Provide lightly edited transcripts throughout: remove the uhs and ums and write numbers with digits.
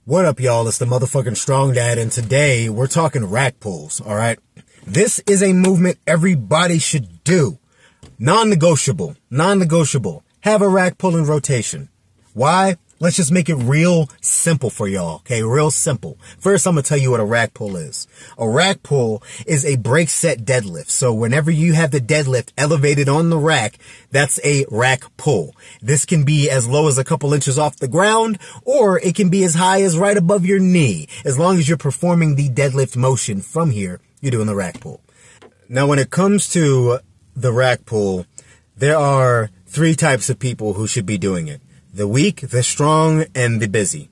What up, y'all? It's the motherfucking Strong Dad, and today we're talking rack pulls, alright? This is a movement everybody should do. Non-negotiable. Non-negotiable. Have a rack pull in rotation. Why? Let's just make it real simple for y'all, okay? Real simple. First, I'm gonna tell you what a rack pull is. A rack pull is a break set deadlift. So whenever you have the deadlift elevated on the rack, that's a rack pull. This can be as low as a couple inches off the ground, or it can be as high as right above your knee. As long as you're performing the deadlift motion from here, you're doing the rack pull. Now, when it comes to the rack pull, there are three types of people who should be doing it. The weak, the strong, and the busy.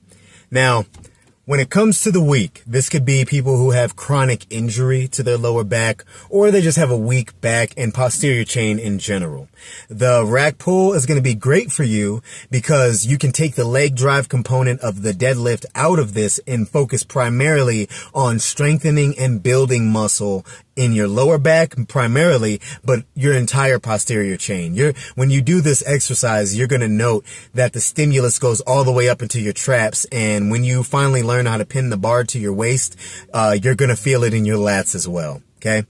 Now, when it comes to the weak, this could be people who have chronic injury to their lower back, or they just have a weak back and posterior chain in general. The rack pull is going to be great for you because you can take the leg drive component of the deadlift out of this and focus primarily on strengthening and building muscle in your lower back primarily, but your entire posterior chain. When you do this exercise, you're going to note that the stimulus goes all the way up into your traps, and when you finally learn how to pin the bar to your waist, you're going to feel it in your lats as well, okay?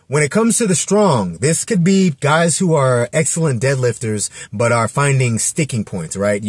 When it comes to the strong, this could be guys who are excellent deadlifters, but are finding sticking points, right?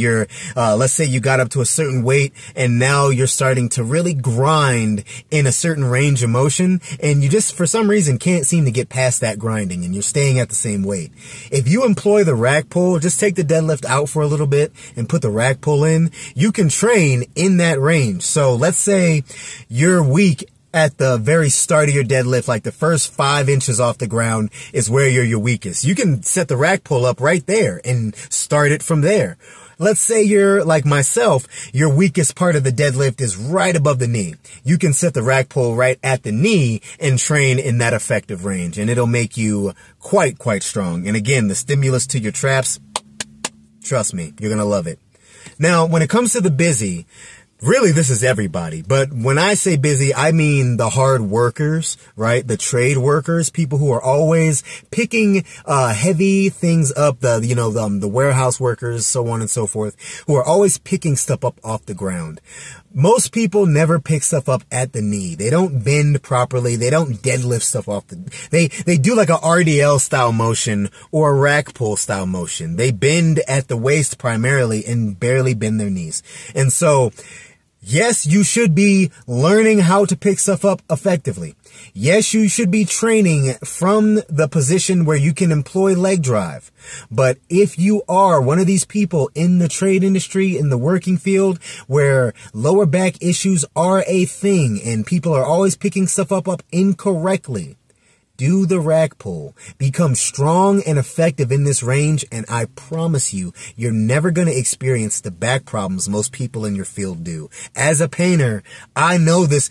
Let's say you got up to a certain weight and now you're starting to really grind in a certain range of motion, and you just, for some reason, can't seem to get past that grinding and you're staying at the same weight. If you employ the rack pull, just take the deadlift out for a little bit and put the rack pull in, you can train in that range. So let's say you're weak at the very start of your deadlift, like the first 5 inches off the ground is where you're your weakest. You can set the rack pull up right there and start it from there. Let's say you're like myself, your weakest part of the deadlift is right above the knee. You can set the rack pull right at the knee and train in that effective range, and it'll make you quite strong. And again, the stimulus to your traps, trust me, you're gonna love it. Now, when it comes to the busy, really, this is everybody, but when I say busy, I mean the hard workers, right? The trade workers, people who are always picking heavy things up, the warehouse workers, so on and so forth, who are always picking stuff up off the ground. Most people never pick stuff up at the knee. They don't bend properly. They don't deadlift stuff off they do like a RDL style motion or a rack pull style motion. They bend at the waist primarily and barely bend their knees. And so, yes, you should be learning how to pick stuff up effectively. Yes, you should be training from the position where you can employ leg drive. But if you are one of these people in the trade industry, in the working field, where lower back issues are a thing and people are always picking stuff up incorrectly, do the rack pull. Become strong and effective in this range, and I promise you, you're never going to experience the back problems most people in your field do. As a painter, I know this.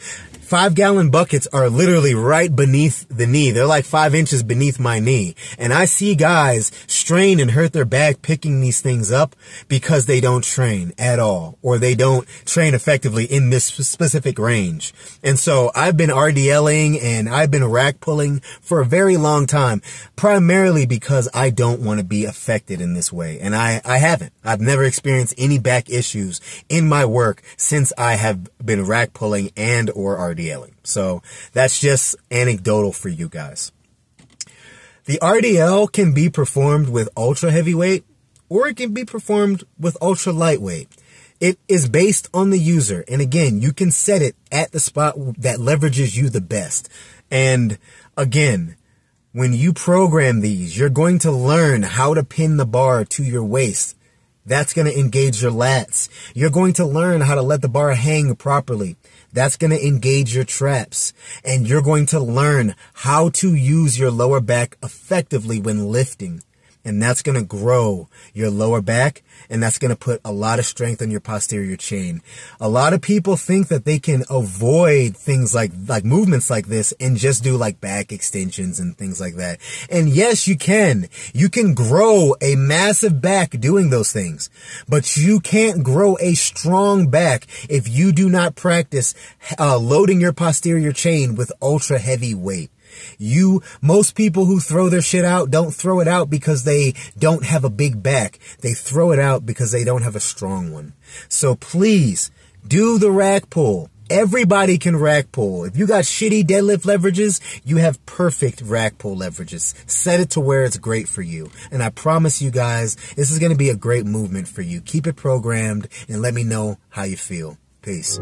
5-gallon buckets are literally right beneath the knee. They're like 5 inches beneath my knee. And I see guys strain and hurt their back picking these things up because they don't train at all, or they don't train effectively in this specific range. And so I've been RDLing and I've been rack pulling for a very long time, primarily because I don't want to be affected in this way. And I haven't. I've never experienced any back issues in my work since I have been rack pulling and or RDLing. So that's just anecdotal for you guys. The RDL can be performed with ultra heavyweight, or it can be performed with ultra lightweight. It is based on the user. And again, you can set it at the spot that leverages you the best. And again, when you program these, you're going to learn how to pin the bar to your waist. That's going to engage your lats. You're going to learn how to let the bar hang properly. That's going to engage your traps. And you're going to learn how to use your lower back effectively when lifting. And that's going to grow your lower back, and that's going to put a lot of strength on your posterior chain. A lot of people think that they can avoid things like movements like this and just do like back extensions and things like that. And yes, you can. You can grow a massive back doing those things, but you can't grow a strong back if you do not practice loading your posterior chain with ultra heavy weight. Most people who throw their shit out don't throw it out because they don't have a big back. They throw it out because they don't have a strong one. So please Do the rack pull. Everybody can rack pull. If you got shitty deadlift leverages, you have perfect rack pull leverages. Set it to where it's great for you. And I promise you guys, this is going to be a great movement for you. Keep it programmed and let me know how you feel. Peace.